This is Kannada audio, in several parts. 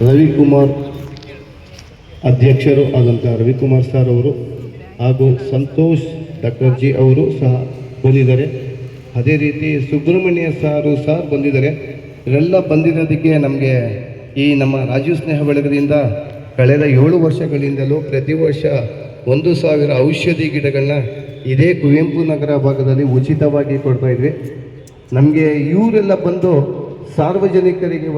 ರವಿಕುಮಾರ್ ಅಧ್ಯಕ್ಷರು ಆದಂಥ ರವಿಕುಮಾರ್ ಸರ್ ಅವರು ಹಾಗೂ ಸಂತೋಷ್ ಡಾಕ್ಟರ್ ಜಿ ಅವರು ಸಹ ಬಂದಿದ್ದಾರೆ. ಅದೇ ರೀತಿ ಸುಬ್ರಹ್ಮಣ್ಯ ಸಾರು ಸಹ ಬಂದಿದ್ದಾರೆ. ಇವರೆಲ್ಲ ಬಂದಿರೋದಕ್ಕೆ ನಮಗೆ ಈ ನಮ್ಮ ರಾಜೀವ್ ಸ್ನೇಹ ಬಳಗದಿಂದ ಕಳೆದ 7 ವರ್ಷಗಳಿಂದಲೂ ಪ್ರತಿ ವರ್ಷ 1,000 ಔಷಧಿ ಗಿಡಗಳನ್ನ ಇದೇ ಕುವೆಂಪು ನಗರ ಭಾಗದಲ್ಲಿ ಉಚಿತವಾಗಿ ಕೊಡ್ತಾಯಿದ್ವಿ. ನಮಗೆ ಇವರೆಲ್ಲ ಬಂದು ಸಾರ್ವಜನಿಕರಿಗೆ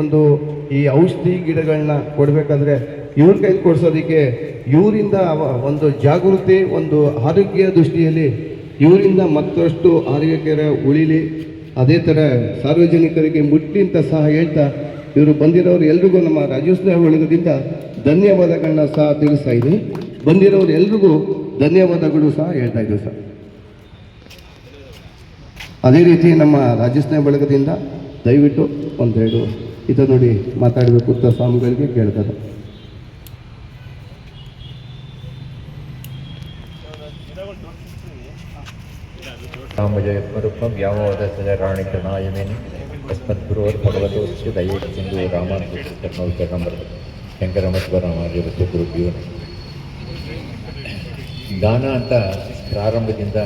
ಈ ಔಷಧಿ ಗಿಡಗಳನ್ನ ಕೊಡಬೇಕಾದ್ರೆ ಇವ್ರ ಕೈಲಿ ಕೊಡಿಸೋದಕ್ಕೆ ಇವರಿಂದ ಒಂದು ಜಾಗೃತಿ, ಒಂದು ಆರೋಗ್ಯ ದೃಷ್ಟಿಯಲ್ಲಿ ಇವರಿಂದ ಮತ್ತಷ್ಟು ಆರೋಗ್ಯಕರ ಉಳಿಲಿ, ಅದೇ ಥರ ಸಾರ್ವಜನಿಕರಿಗೆ ಮುಟ್ಲಿ ಅಂತ ಸಹ ಹೇಳ್ತಾ ಇವರು ಬಂದಿರೋರು ಎಲ್ರಿಗೂ ನಮ್ಮ ರಾಜೀವ್ ಸ್ನೇಹ ಬಳಗದಿಂದ ಧನ್ಯವಾದಗಳನ್ನ ಸಹ ತಿಳಿಸ್ತಾ ಇದ್ದೀನಿ. ಬಂದಿರೋರು ಎಲ್ರಿಗೂ ಧನ್ಯವಾದಗಳು ಸಹ ಹೇಳ್ತಾ ಇದ್ದೀವಿ ಸರ್. ಅದೇ ರೀತಿ ನಮ್ಮ ರಾಜೀವ್ ಸ್ನೇಹ ಬಳಗದಿಂದ ದಯವಿಟ್ಟು ಒಂದೆರಡು ಇದು ನೋಡಿ ಮಾತಾಡಬೇಕು ಅಂತ ಸ್ವಾಮಿಗಳಿಗೆ ಕೇಳ್ತಾರೆ. ರಾಮಜಯಸ್ವರೂಪಂ ಯಾವದ ರಾಣಿಕ ನಾಯಮೇನಿ ಅಸ್ಮದ್ಗುರುವರ್ ಭಗವತೋಸ್ಯ ದಯೇ ಸಿಂಧು ರಾಮಾನುಜ ಶಂಕರಮಧ್ವರಾಮಾರ್ಯವತ್ತು ಗುರುಭ್ಯೋ. ದಾನ ಅಂತ ಪ್ರಾರಂಭದಿಂದ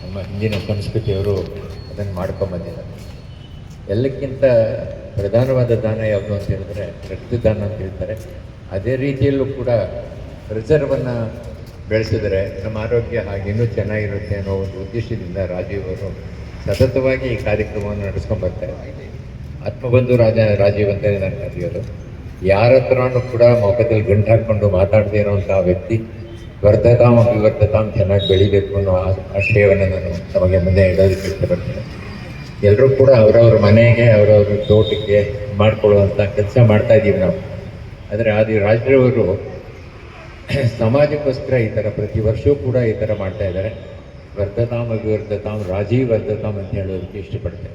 ನಮ್ಮ ಹಿಂದಿನ ಸಂಸ್ಕೃತಿಯವರು ಅದನ್ನು ಮಾಡ್ಕೊಂಬಂದಿದ್ದಾರೆ. ಎಲ್ಲಕ್ಕಿಂತ ಪ್ರಧಾನವಾದ ದಾನ ಯಾವುದು ಅಂತ ಹೇಳಿದ್ರೆ ರಕ್ತದಾನ ಅಂತ ಹೇಳ್ತಾರೆ. ಅದೇ ರೀತಿಯಲ್ಲೂ ಕೂಡ ರಿಸರ್ವನ್ನು ಬೆಳೆಸಿದರೆ ನಮ್ಮ ಆರೋಗ್ಯ ಹಾಗೆ ಇನ್ನೂ ಚೆನ್ನಾಗಿರುತ್ತೆ ಅನ್ನೋ ಒಂದು ಉದ್ದೇಶದಿಂದ ರಾಜೀವ್ ಅವರು ಸತತವಾಗಿ ಈ ಕಾರ್ಯಕ್ರಮವನ್ನು ನಡೆಸ್ಕೊಂಡ್ಬರ್ತಾರೆ. ಆತ್ಮಬಂಧು ರಾಜೀವ್ ಅಂತಲೇ ನಾನು ಕರೆಯೋದು. ಯಾರ ಹತ್ರನೂ ಕೂಡ ಮುಖದಲ್ಲಿ ಗಂಟು ಹಾಕ್ಕೊಂಡು ಮಾತಾಡದೇ ಇರೋವಂಥ ವ್ಯಕ್ತಿ ವರ್ಧತಾಂ ಅಭಿವರ್ಧತಾಂ ಚೆನ್ನಾಗಿ ಬೆಳಿಬೇಕು ಅನ್ನೋ ಆಶಯವನ್ನು ನಾನು ತಮಗೆ ಮುಂದೆ ಇಡೋದಕ್ಕೆ ಇಷ್ಟಪಡ್ತೇನೆ. ಎಲ್ಲರೂ ಕೂಡ ಅವರವ್ರ ಮನೆಗೆ ಅವರವ್ರ ತೋಟಕ್ಕೆ ಮಾಡಿಕೊಳ್ಳುವಂಥ ಕೆಲಸ ಮಾಡ್ತಾ ಇದ್ದೀವಿ ನಾವು. ಆದರೆ ರಾಜೀವರು ಸಮಾಜಕ್ಕೋಸ್ಕರ ಈ ಥರ ಪ್ರತಿ ವರ್ಷವೂ ಕೂಡ ಈ ಥರ ಮಾಡ್ತಾ ಇದ್ದಾರೆ. ವರ್ಧತಾಂ ಅಭಿವರ್ಧತಾಂ ರಾಜೀವ್ ವರ್ಧತಾಂ ಅಂತ ಹೇಳೋದಕ್ಕೆ ಇಷ್ಟಪಡ್ತೇನೆ.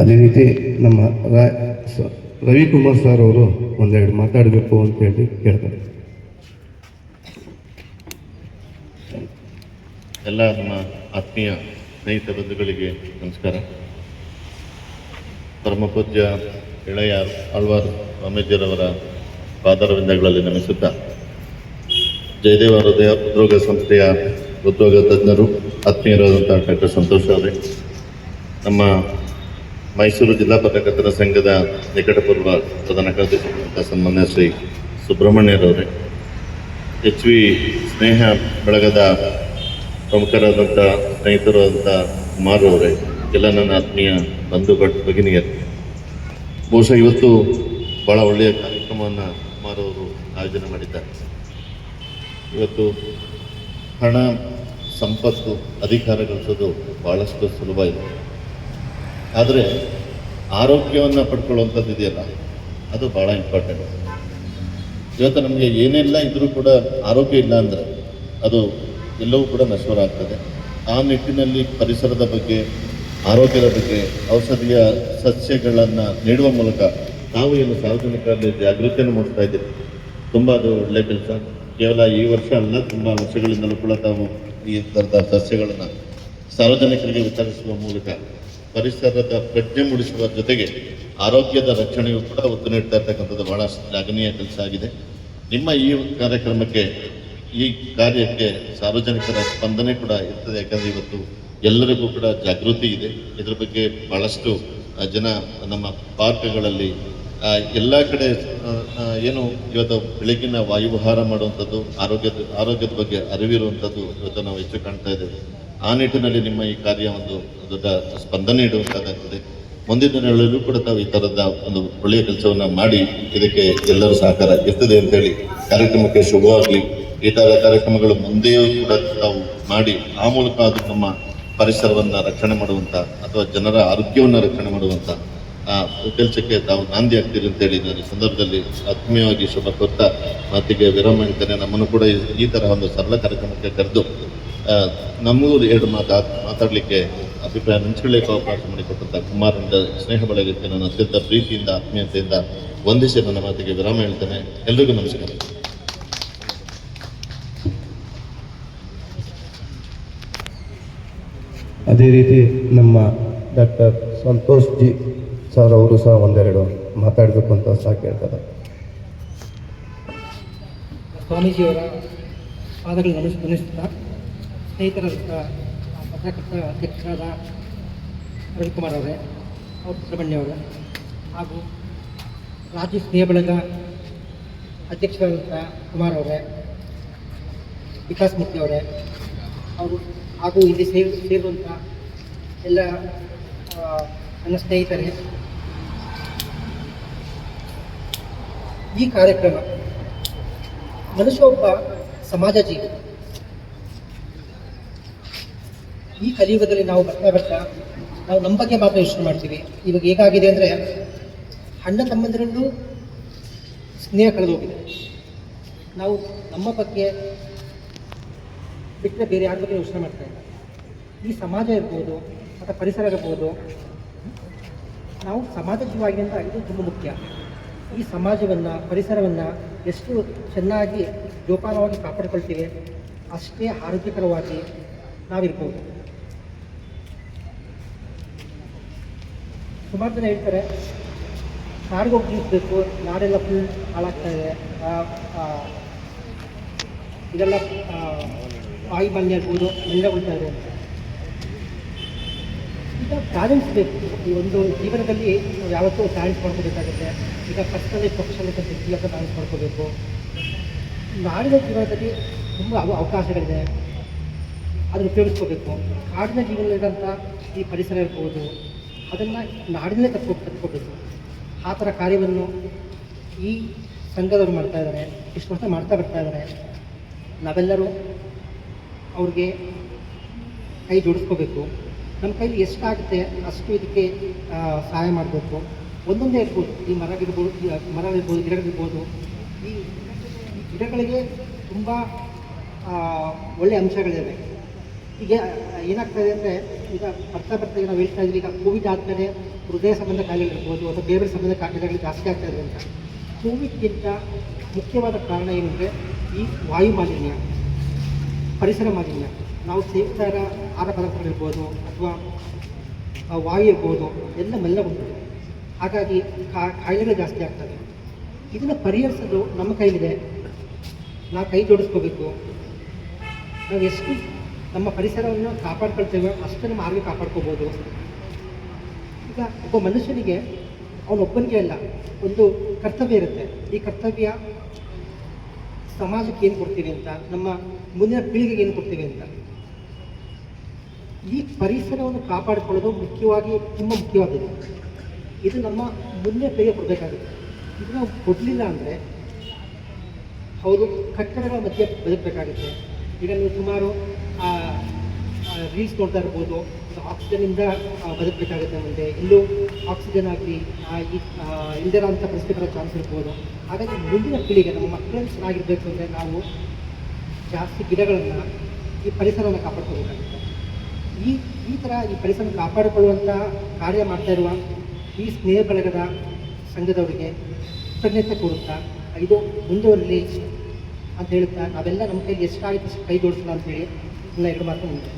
ಅದೇ ರೀತಿ ನಮ್ಮ ರವಿಕುಮಾರ್ ಸರ್ ಅವರು ಒಂದೆರಡು ಮಾತಾಡಬೇಕು ಅಂತ ಹೇಳಿ ಕೇಳ್ತಾರೆ. ಎಲ್ಲ ನಮ್ಮ ಆತ್ಮೀಯ ಸ್ನೇಹಿತ ಬಂಧುಗಳಿಗೆ ನಮಸ್ಕಾರ. ಪರಮಪೂಜ್ಯ ಇಳೆಯ ಆಳ್ವಾರ್ ಸ್ವಾಮೀಜಿಯವರ ಪಾದಾರವಿಂದಗಳಲ್ಲಿ ನಮಿಸುತ್ತಾ, ಜಯದೇವ ಹೃದ್ರೋಗ ಸಂಸ್ಥೆಯ ಹೃದ್ರೋಗ ತಜ್ಞರು ಆತ್ಮೀಯರಾದಂಥ ಡಾಕ್ಟರ್ ಸಂತೋಷ್ ಅವರೇ, ನಮ್ಮ ಮೈಸೂರು ಜಿಲ್ಲಾ ಪತ್ರಕರ್ತರ ಸಂಘದ ನಿಕಟಪೂರ್ವ ಪ್ರಧಾನ ಕಾರ್ಯದರ್ಶಿಯಾದಂಥ ಸನ್ಮಾನ್ಯ ಶ್ರೀ ಸುಬ್ರಹ್ಮಣ್ಯರವರೇ, HV ಸ್ನೇಹ ಬಳಗದ ಪ್ರಮುಖರಾದಂಥ ಸ್ನೇಹಿತರಾದಂಥ ಕುಮಾರ್ ಅವರೇ, ಎಲ್ಲ ನನ್ನ ಆತ್ಮೀಯ ಬಂಧು ಭಗಿನಿಯರು, ಬಹುಶಃ ಇವತ್ತು ಭಾಳ ಒಳ್ಳೆಯ ಕಾರ್ಯಕ್ರಮವನ್ನು ಕುಮಾರ್ ಅವರು ಆಯೋಜನೆ ಮಾಡಿದ್ದಾರೆ. ಇವತ್ತು ಹಣ, ಸಂಪತ್ತು, ಅಧಿಕಾರ ಗಳಿಸೋದು ಭಾಳಷ್ಟು ಸುಲಭ ಇದೆ. ಆದರೆ ಆರೋಗ್ಯವನ್ನು ಪಡ್ಕೊಳ್ಳುವಂಥದ್ದು ಇದೆಯಲ್ಲ, ಅದು ಭಾಳ ಇಂಪಾರ್ಟೆಂಟ್. ಇವತ್ತು ನಮಗೆ ಏನೆಲ್ಲ ಇದ್ದರೂ ಕೂಡ ಆರೋಗ್ಯ ಇಲ್ಲ ಅಂದರೆ ಅದು ಎಲ್ಲವೂ ಕೂಡ ನಶ್ವರ ಆಗ್ತದೆ. ಆ ನಿಟ್ಟಿನಲ್ಲಿ ಪರಿಸರದ ಬಗ್ಗೆ, ಆರೋಗ್ಯದ ಬಗ್ಗೆ ಔಷಧೀಯ ಸಸ್ಯಗಳನ್ನು ನೀಡುವ ಮೂಲಕ ನಾವು ಏನು ಸಾರ್ವಜನಿಕರಲ್ಲಿ ಜಾಗೃತಿಯನ್ನು ಮೂಡಿಸ್ತಾ ಇದ್ದೀವಿ. ತುಂಬ ಅದು ಒಳ್ಳೆಯ ಕೆಲಸ. ಕೇವಲ ಈ ವರ್ಷ ಅಲ್ಲ, ತುಂಬ ವರ್ಷಗಳಿಂದಲೂ ಕೂಡ ತಾವು ಈ ಥರದ ಸಸ್ಯಗಳನ್ನು ಸಾರ್ವಜನಿಕರಿಗೆ ವಿತರಿಸುವ ಮೂಲಕ ಪರಿಸರದ ಪ್ರಜ್ಞೆ ಮೂಡಿಸುವ ಜೊತೆಗೆ ಆರೋಗ್ಯದ ರಕ್ಷಣೆಯೂ ಕೂಡ ಒತ್ತು ನೀಡ್ತಾ ಇರ್ತಕ್ಕಂಥದ್ದು ಭಾಳ ಶ್ಲಾಘನೀಯ ಕೆಲಸ ಆಗಿದೆ. ನಿಮ್ಮ ಈ ಕಾರ್ಯಕ್ರಮಕ್ಕೆ, ಈ ಕಾರ್ಯಕ್ಕೆ ಸಾರ್ವಜನಿಕರ ಸ್ಪಂದನೆ ಕೂಡ ಇರ್ತದೆ. ಯಾಕಂದರೆ ಇವತ್ತು ಎಲ್ಲರಿಗೂ ಕೂಡ ಜಾಗೃತಿ ಇದೆ. ಇದ್ರ ಬಗ್ಗೆ ಭಾಳಷ್ಟು ಜನ ನಮ್ಮ ಪಾರ್ಕ್ಗಳಲ್ಲಿ ಎಲ್ಲ ಕಡೆ ಏನು ಇವತ್ತು ಬೆಳಗಿನ ವಾಯುವಿಹಾರ ಮಾಡುವಂಥದ್ದು, ಆರೋಗ್ಯದ ಬಗ್ಗೆ ಅರಿವಿರುವಂಥದ್ದು ಇವತ್ತು ನಾವು ಹೆಚ್ಚು ಕಾಣ್ತಾ ಇದ್ದೇವೆ. ಆ ನಿಟ್ಟಿನಲ್ಲಿ ನಿಮ್ಮ ಈ ಕಾರ್ಯ ಒಂದು ದೊಡ್ಡ ಸ್ಪಂದನೆ ಇಡುವಂಥದ್ದಾಗ್ತದೆ. ಮುಂದಿನ ದಿನಗಳಲ್ಲೂ ಕೂಡ ತಾವು ಈ ಥರದ ಒಂದು ಒಳ್ಳೆಯ ಕೆಲಸವನ್ನು ಮಾಡಿ ಇದಕ್ಕೆ ಎಲ್ಲರೂ ಸಹಕಾರ ಇರ್ತದೆ ಅಂತೇಳಿ ಕಾರ್ಯಕ್ರಮಕ್ಕೆ ಶುಭವಾಗಲಿ. ಈ ಥರ ಕಾರ್ಯಕ್ರಮಗಳು ಮುಂದೆಯೂ ಕೂಡ ತಾವು ಮಾಡಿ ಆ ಮೂಲಕ ಅದು ನಮ್ಮ ಪರಿಸರವನ್ನು ರಕ್ಷಣೆ ಮಾಡುವಂಥ ಅಥವಾ ಜನರ ಆರೋಗ್ಯವನ್ನು ರಕ್ಷಣೆ ಮಾಡುವಂಥ ಕೆಲಸಕ್ಕೆ ತಾವು ನಾಂದಿ ಆಗ್ತೀರಿ ಅಂತೇಳಿ ನಾನು ಈ ಸಂದರ್ಭದಲ್ಲಿ ಆತ್ಮೀಯವಾಗಿ ಶುಭ ಕೋರ್ತಾ ಮಾತಿಗೆ ವಿರಾಮ ಹೇಳ್ತೇನೆ. ನಮ್ಮನ್ನು ಕೂಡ ಈ ಥರ ಒಂದು ಸರಳ ಕಾರ್ಯಕ್ರಮಕ್ಕೆ ಕರೆದು ನಮಗೂ ಎರಡು ಮಾತಾಡಲಿಕ್ಕೆ ಅಭಿಪ್ರಾಯ ಹಂಚಿಕೊಳ್ಳಿಕ್ಕೆ ಅವಕಾಶ ಮಾಡಿಕೊಟ್ಟಂಥ ಕುಮಾರನ ಸ್ನೇಹ ಬಳಗಕ್ಕೆ ನಾನು ಅತ್ಯಂತ ಪ್ರೀತಿಯಿಂದ, ಆತ್ಮೀಯತೆಯಿಂದ ವಂದಿಸಿ ನನ್ನ ಮಾತಿಗೆ ವಿರಾಮ ಹೇಳ್ತೇನೆ. ಎಲ್ರಿಗೂ ನಮಸ್ಕಾರ. ಅದೇ ರೀತಿ ನಮ್ಮ ಡಾಕ್ಟರ್ ಸಂತೋಷ್ ಜಿ ಸರ್ ಅವರು ಸಹ ಒಂದೆರಡು ಮಾತಾಡಬೇಕು ಅಂತ ಸಹ ಕೇಳ್ತಾರೆ. ಸ್ವಾಮೀಜಿಯವರ ಪಾದಗಳು ನಮಿಸುತ್ತಾ ಸ್ನೇಹಿತರಾದ ಪತ್ರಕರ್ತ ಅಧ್ಯಕ್ಷರಾದ ರವಿಕುಮಾರ್ ಅವರೇ, ಅವರು ಸುಬ್ರಹ್ಮಣ್ಯ ಅವರೇ, ಹಾಗೂ ರಾಜ್ಯ ಸ್ನೇಹ ಬಳಗ ಅಧ್ಯಕ್ಷರಾದಂಥ ಕುಮಾರ್ ಅವರೇ, ವಿಕಾಸ್ ಮೂರ್ತಿ ಅವರೇ, ಅವರು ಹಾಗೂ ಇಲ್ಲಿ ಸೇರುವಂಥ ಎಲ್ಲ ನನ್ನ ಸ್ನೇಹಿತರೇ, ಈ ಕಾರ್ಯಕ್ರಮ ಮನುಷ್ಯ ಒಬ್ಬ ಸಮಾಜ ಜೀವಿ. ಈ ಕಲಿಯುಗದಲ್ಲಿ ನಾವು ಬರ್ತಾ ನಾವು ನಮ್ಮ ಬಗ್ಗೆ ಮಾತ್ರ ಯೋಚನೆ ಮಾಡ್ತೀವಿ. ಇವಾಗ ಹೇಗಾಗಿದೆ ಅಂದರೆ ಅಣ್ಣ ತಮ್ಮಂದಿರಲ್ಲೂ ಸ್ನೇಹ ಕಳೆದೋಗಿದೆ. ನಾವು ನಮ್ಮ ಬಗ್ಗೆ ಬಿಟ್ಟರೆ ಬೇರೆ ಯಾರ ಬಗ್ಗೆ ಯೋಚನೆ ಮಾಡ್ತಾ ಇಲ್ಲ. ಈ ಸಮಾಜ ಇರ್ಬೋದು ಅಥವಾ ಪರಿಸರ ಇರ್ಬೋದು, ನಾವು ಸಮಾಜ ಜೀವವಾಗಿದ್ದರಿಂದ ಇದು ತುಂಬ ಮುಖ್ಯ. ಈ ಸಮಾಜವನ್ನು, ಪರಿಸರವನ್ನು ಎಷ್ಟು ಚೆನ್ನಾಗಿ ಜೋಪಾನವಾಗಿ ಕಾಪಾಡಿಕೊಳ್ತೀವಿ ಅಷ್ಟೇ ಆರೋಗ್ಯಕರವಾಗಿ ನಾವಿರ್ಬೋದು. ಸುಮಾರು ಜನ ಹೇಳ್ತಾರೆ ಕಾಡಿಗೆ ಹೋಗಿ ಜೀವಿಸಬೇಕು, ನಾಡೆಲ್ಲ ಫುಲ್ ಹಾಳಾಗ್ತಾ ಇದೆ, ಇದೆಲ್ಲ ವಾಯು ಮಾಲಿನ್ಯ ಇರ್ಬೋದು, ಎಲ್ಲ ಉಳ್ತಾ ಇದೆ ಅಂತ. ಈಗ ಬ್ಯಾಲೆನ್ಸ್ ಬೇಕು. ಈ ಒಂದು ಜೀವನದಲ್ಲಿ ನಾವು ಯಾವತ್ತೂ ಬ್ಯಾಲೆನ್ಸ್ ಮಾಡ್ಕೋಬೇಕಾಗುತ್ತೆ. ಈಗ ಪರ್ಸನಲಿ ಪ್ರೊಫೆಷನಲ್ ಅಂತ ವ್ಯಕ್ತಿಗತ ಬ್ಯಾಲೆನ್ಸ್ ಮಾಡ್ಕೋಬೇಕು. ನಾಡಿನ ಜೀವನದಲ್ಲಿ ತುಂಬ ಅವಕಾಶಗಳಿದೆ, ಅದನ್ನು ಉಪಯೋಗಿಸ್ಕೋಬೇಕು. ಕಾಡಿನ ಜೀವನದಲ್ಲಿರೋಂಥ ಈ ಪರಿಸರ ಇರ್ಬೋದು, ಅದನ್ನು ನಾಡಿನಲ್ಲೇ ಕತ್ಕೋಬೇಕು. ಆ ಥರ ಕಾರ್ಯವನ್ನು ಈ ಸಂಘದವರು ಮಾಡ್ತಾ ಇದ್ದಾರೆ, ಇಷ್ಟು ವರ್ಷ ಮಾಡ್ತಾ ಬರ್ತಾ ಇದ್ದಾರೆ. ನಾವೆಲ್ಲರೂ ಅವ್ರಿಗೆ ಕೈ ಜೋಡಿಸ್ಕೋಬೇಕು. ನಮ್ಮ ಕೈಲಿ ಎಷ್ಟಾಗುತ್ತೆ ಅಷ್ಟು ಇದಕ್ಕೆ ಸಹಾಯ ಮಾಡಬೇಕು. ಒಂದೊಂದೇ ಇರ್ಬೋದು, ಈ ಮರ ಇರ್ಬೋದು, ಗಿಡಗಳಿರ್ಬೋದು. ಈ ಗಿಡಗಳಿಗೆ ತುಂಬ ಒಳ್ಳೆಯ ಅಂಶಗಳಿವೆ. ಈಗ ಏನಾಗ್ತಾಯಿದೆ ಅಂದರೆ, ಈಗ ಬರ್ತಾ ಈಗ ನಾವು ಹೇಳ್ತಾ ಇದ್ವಿ, ಈಗ ಕೋವಿಡ್ ಆದಮೇಲೆ ಹೃದಯ ಸಂಬಂಧ ಕಾಯಿಲೆಗಳಿರ್ಬೋದು ಅಥವಾ ಬೇರೆ ಸಂಬಂಧ ಕಾಯಿಲೆಗಳು ಜಾಸ್ತಿ ಆಗ್ತಾ ಇದೆ ಅಂತ. ಕೋವಿಡ್ಗಿಂತ ಮುಖ್ಯವಾದ ಕಾರಣ ಏನಂದರೆ ಈ ವಾಯು ಮಾಲಿನ್ಯ, ಪರಿಸರ ಮಾಲಿನ್ಯ. ನಾವು ಸೇವಿಸ್ತಾ ಇರೋ ಆಹಾರ ಪದಾರ್ಥಗಳಿರ್ಬೋದು ಅಥವಾ ವಾಯು ಇರ್ಬೋದು, ಎಲ್ಲ ಮೆಲ್ಲ ಬಂದಿದೆ. ಹಾಗಾಗಿ ಕಾಯಿಲೆಗಳು ಜಾಸ್ತಿ ಆಗ್ತವೆ. ಇದನ್ನು ಪರಿಹರಿಸೋದು ನಮ್ಮ ಕೈಲಿದೆ. ನಾವು ಕೈ ಜೋಡಿಸ್ಕೋಬೇಕು. ನಾವು ಎಷ್ಟು ನಮ್ಮ ಪರಿಸರವನ್ನು ಕಾಪಾಡ್ಕೊಳ್ತೇವೆ ಅಷ್ಟೇ ನಮ್ಮ ಆರೋಗ್ಯ ಕಾಪಾಡ್ಕೋಬೋದು. ಈಗ ಒಬ್ಬ ಮನುಷ್ಯನಿಗೆ ಅವನೊಬ್ಬನಿಗೆ ಅಲ್ಲ, ಒಂದು ಕರ್ತವ್ಯ ಇರುತ್ತೆ. ಈ ಕರ್ತವ್ಯ ಸಮಾಜಕ್ಕೆ ಏನು ಕೊಡ್ತೀವಿ ಅಂತ, ನಮ್ಮ ಮುಂದಿನ ಪೀಳಿಗೆಗೆ ಏನು ಕೊಡ್ತೀವಿ ಅಂತ. ಈ ಪರಿಸರವನ್ನು ಕಾಪಾಡಿಕೊಳ್ಳೋದು ತುಂಬ ಮುಖ್ಯವಾದದ್ದು. ಇದು ನಮ್ಮ ಮುಂದೆ ಪೀಳಿಗೆ ಕೊಡಬೇಕಾಗುತ್ತೆ. ಇದು ನಾವು ಕೊಡಲಿಲ್ಲ ಅಂದರೆ ಅವರು ಕಟ್ಟಡಗಳ ಮಧ್ಯೆ ಬದುಕಬೇಕಾಗುತ್ತೆ. ಈಗ ನೀವು ಸುಮಾರು ರೀಲ್ಸ್ ನೋಡ್ತಾ ಇರ್ಬೋದು, ಆಕ್ಸಿಜನ್ನಿಂದ ಬದುಕಬೇಕಾಗುತ್ತೆ. ಮುಂದೆ ಎಲ್ಲೂ ಆಕ್ಸಿಜನ್ ಆಗಲಿ ಇಲ್ದಿರೋ ಅಂಥ ಪರಿಸ್ಥಿತಿ ಬರೋ ಚಾನ್ಸ್ ಇರ್ಬೋದು. ಹಾಗಾಗಿ ಮುಂದಿನ ಪೀಳಿಗೆ, ನಮ್ಮ ಮಕ್ಕಳಲ್ಲಿ ಚೆನ್ನಾಗಿರಬೇಕು ಅಂದರೆ ನಾವು ಜಾಸ್ತಿ ಗಿಡಗಳನ್ನು, ಈ ಪರಿಸರವನ್ನು ಕಾಪಾಡ್ಕೋಬೇಕಾಗುತ್ತೆ. ಈ ಥರ ಈ ಪರಿಸರ ಕಾಪಾಡಿಕೊಳ್ಳುವಂಥ ಕಾರ್ಯ ಮಾಡ್ತಾ ಇರುವ ಈ ಸ್ನೇಹ ಬಳಗದ ಸಂಘದವರಿಗೆ ಕೃತಜ್ಞತೆ ಕೊಡುತ್ತಾ ಇದು ಮುಂದುವರಲಿ ಅಂತ ಹೇಳುತ್ತಾ, ನಾವೆಲ್ಲ ನಮ್ಮ ಕೈಗೆ ಎಷ್ಟಾಗಿತ್ತು ಕೈ ಜೋಡಿಸೋಣ ಅಂತೇಳಿ ನನ್ನ ಎರಡು ಮಾತು ಮುಂದೆ.